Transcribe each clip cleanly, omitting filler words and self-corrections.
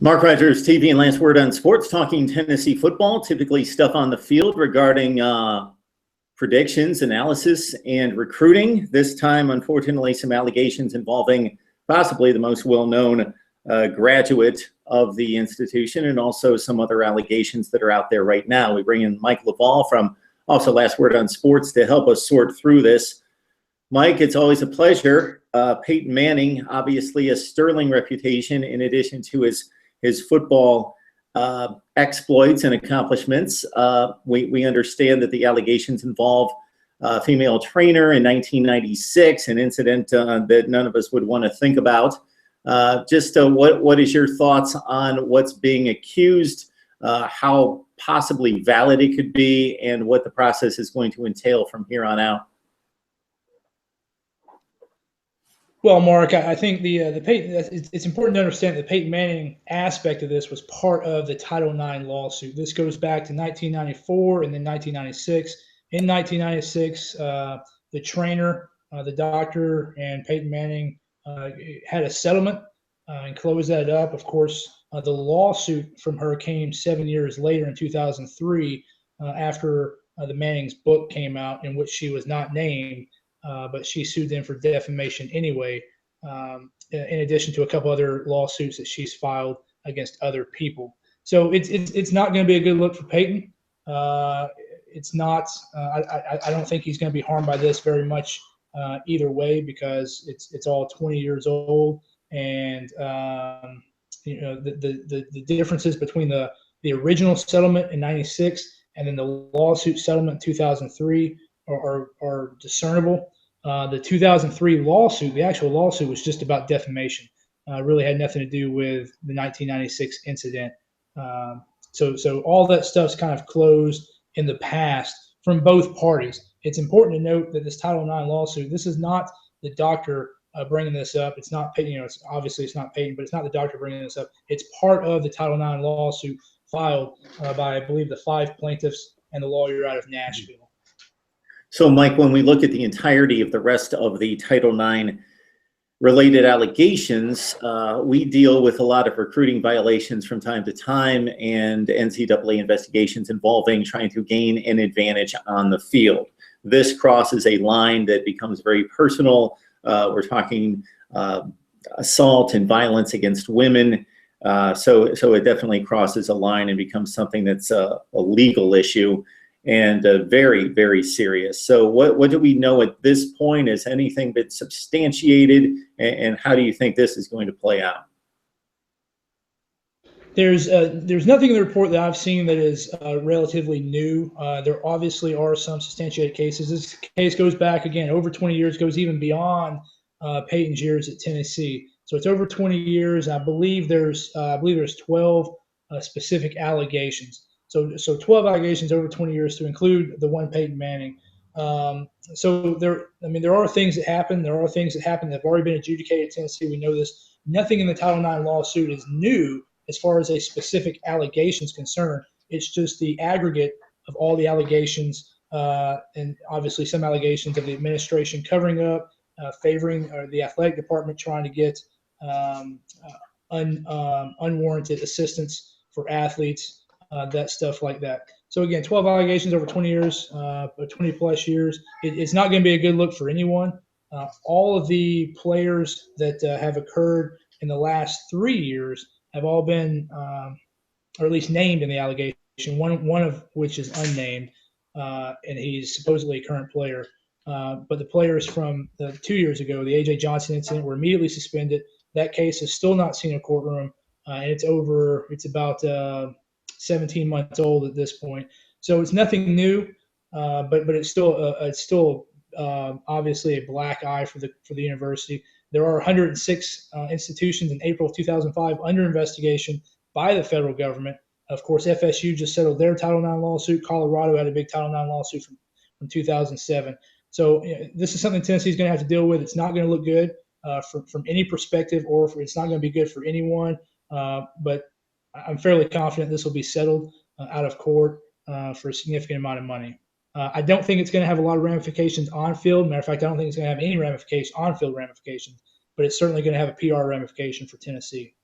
Mark Rogers TV and last word on sports, talking Tennessee football, typically stuff on the field regarding predictions, analysis, and recruiting. This time, unfortunately, some allegations involving possibly the most well-known graduate of the institution, and also some other allegations that are out there right now. We bring in Mike Loveall from also Last Word on Sports to help us sort through this. Mike, it's always a pleasure. Peyton Manning, obviously a sterling reputation in addition to his football exploits and accomplishments. We understand that the allegations involve a female trainer in 1996, an incident that none of us would want to think about. What is your thoughts on what's being accused, how possibly valid it could be, and what the process is going to entail from here on out? Well, Mark, I think the Peyton, it's important to understand the Peyton Manning aspect of this was part of the Title IX lawsuit. This goes back to 1994 and then 1996. In 1996, the trainer, the doctor, and Peyton Manning had a settlement and closed that up. Of course, the lawsuit from her came 7 years later in 2003 after the Manning's book came out, in which she was not named. But she sued them for defamation anyway, in addition to a couple other lawsuits that she's filed against other people. So it's not going to be a good look for Peyton. It's not. I don't think he's going to be harmed by this very much either way, because it's all 20 years old, and the differences between the original settlement in '96 and then the lawsuit settlement in 2003 are discernible. The 2003 lawsuit, the actual lawsuit, was just about defamation. Really had nothing to do with the 1996 incident. So all that stuff's kind of closed in the past from both parties. It's important to note that this Title IX lawsuit, this is not the doctor bringing this up. It's not Peyton. It's obviously it's not Peyton, but it's not the doctor bringing this up. It's part of the Title IX lawsuit filed by, I believe, the 5 plaintiffs and the lawyer out of Nashville. So, Mike, when we look at the entirety of the rest of the Title IX related allegations, we deal with a lot of recruiting violations from time to time and NCAA investigations involving trying to gain an advantage on the field. This crosses a line that becomes very personal. We're talking assault and violence against women. So it definitely crosses a line and becomes something that's a legal issue. And very, very serious. So what do we know at this point? Has anything been substantiated? And how do you think this is going to play out? There's nothing in the report that I've seen that is relatively new. There obviously are some substantiated cases. This case goes back, again, over 20 years, goes even beyond Peyton's years at Tennessee. So it's over 20 years. I believe there's 12 specific allegations. So 12 allegations over 20 years, to include the one Peyton Manning. So there are things that happen. There are things that happen that have already been adjudicated at Tennessee. We know this. Nothing in the Title IX lawsuit is new as far as a specific allegation is concerned. It's just the aggregate of all the allegations, and obviously some allegations of the administration covering up, favoring, or the athletic department trying to get unwarranted assistance for athletes. That stuff like that. So again, 12 allegations over 20 years, 20 plus years. It's not going to be a good look for anyone. All of the players that have occurred in the last 3 years have all been, or at least named in the allegation. One of which is unnamed, and he's supposedly a current player. But the players from the 2 years ago, the A.J. Johnson incident, were immediately suspended. That case has still not seen a courtroom, and it's over. It's about 17 months old at this point. So it's nothing new, but it's still obviously a black eye for the university. There are 106 institutions in April of 2005 under investigation by the federal government. Of course, FSU just settled their Title IX lawsuit. Colorado had a big Title IX lawsuit from 2007. So this is something Tennessee is going to have to deal with. It's not going to look good from any perspective, or it's not going to be good for anyone. But I'm fairly confident this will be settled out of court for a significant amount of money. I don't think it's going to have a lot of ramifications on field. Matter of fact, I don't think it's going to have any on field ramifications, but it's certainly going to have a PR ramification for Tennessee.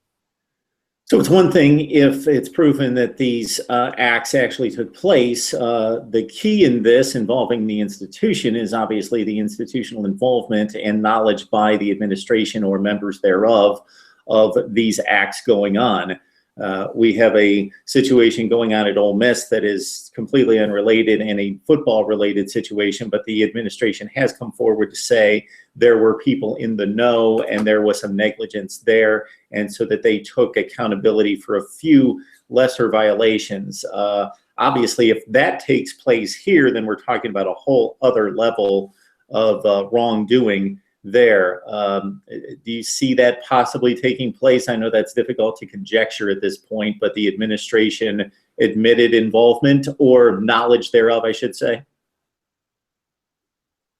So it's one thing if it's proven that these acts actually took place. The key in this involving the institution is obviously the institutional involvement and knowledge by the administration or members thereof of these acts going on. We have a situation going on at Ole Miss that is completely unrelated and a football-related situation, but the administration has come forward to say there were people in the know and there was some negligence there, and so that they took accountability for a few lesser violations. Obviously, if that takes place here, then we're talking about a whole other level of wrongdoing there. Do you see that possibly taking place? I know that's difficult to conjecture at this point, but the administration admitted involvement or knowledge thereof, I should say.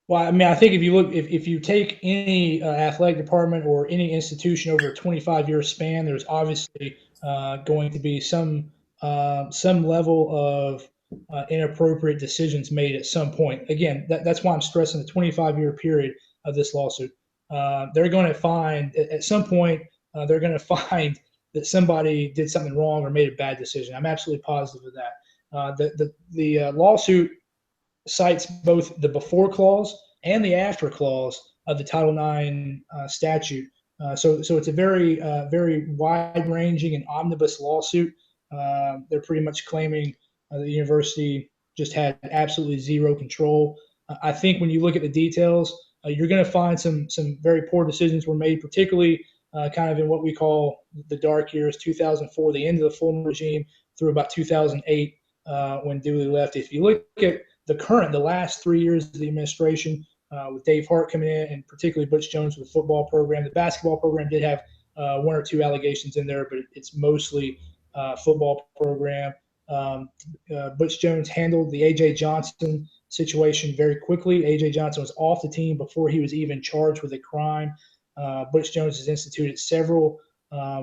Well, I mean, I think if you look, if you take any athletic department or any institution over a 25-year span, there's obviously going to be some level of inappropriate decisions made at some point. Again, that's why I'm stressing the 25-year period of this lawsuit. They're going to find at some point they're going to find that somebody did something wrong or made a bad decision. I'm absolutely positive of that. The lawsuit cites both the before clause and the after clause of the Title IX statute. So it's a very wide-ranging and omnibus lawsuit. They're pretty much claiming the university just had absolutely zero control. I think when you look at the details, you're going to find some very poor decisions were made, particularly kind of in what we call the dark years, 2004, the end of the Fulton regime, through about 2008 when Dooley left. If you look at the last 3 years of the administration, with Dave Hart coming in, and particularly Butch Jones with the football program, the basketball program did have one or two allegations in there, but it's mostly football program. Butch Jones handled the A.J. Johnson situation very quickly. A.J. Johnson was off the team before he was even charged with a crime. Butch Jones has instituted several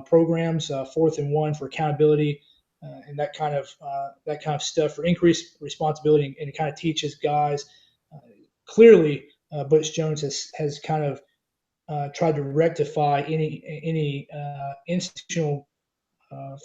programs, 4th and 1 for accountability, and that kind of stuff for increased responsibility, and it kind of teaches guys. Clearly, Butch Jones has kind of tried to rectify any institutional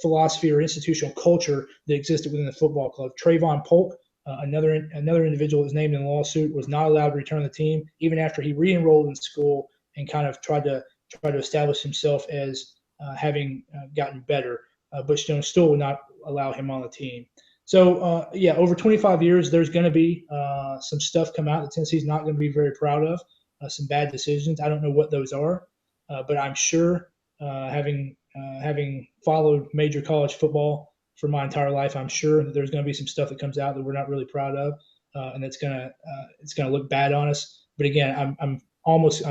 philosophy or institutional culture that existed within the football club. Trayvon Polk, another individual that was named in the lawsuit, was not allowed to return to the team even after he re-enrolled in school and kind of tried to establish himself as having gotten better. Butch Jones still would not allow him on the team. So, yeah, over 25 years, there's going to be some stuff come out that Tennessee's not going to be very proud of, some bad decisions. I don't know what those are, but I'm sure, having followed major college football for my entire life, I'm sure that there's going to be some stuff that comes out that we're not really proud of, and it's going to look bad on us. But again, I'm almost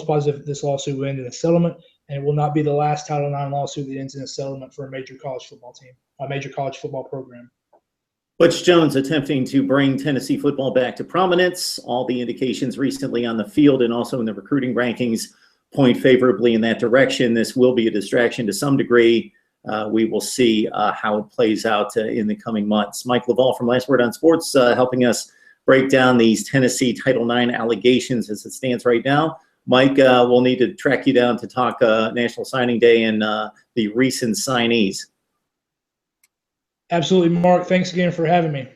positive this lawsuit will end in a settlement, and it will not be the last Title IX lawsuit that ends in a settlement for a major college football team, a major college football program. Butch Jones attempting to bring Tennessee football back to prominence. All the indications recently on the field and also in the recruiting rankings point favorably in that direction. This will be a distraction to some degree. We will see how it plays out in the coming months. Mike Loveall from Last Word on Sports helping us break down these Tennessee Title IX allegations as it stands right now. Mike, we'll need to track you down to talk National Signing Day and the recent signees. Absolutely, Mark. Thanks again for having me.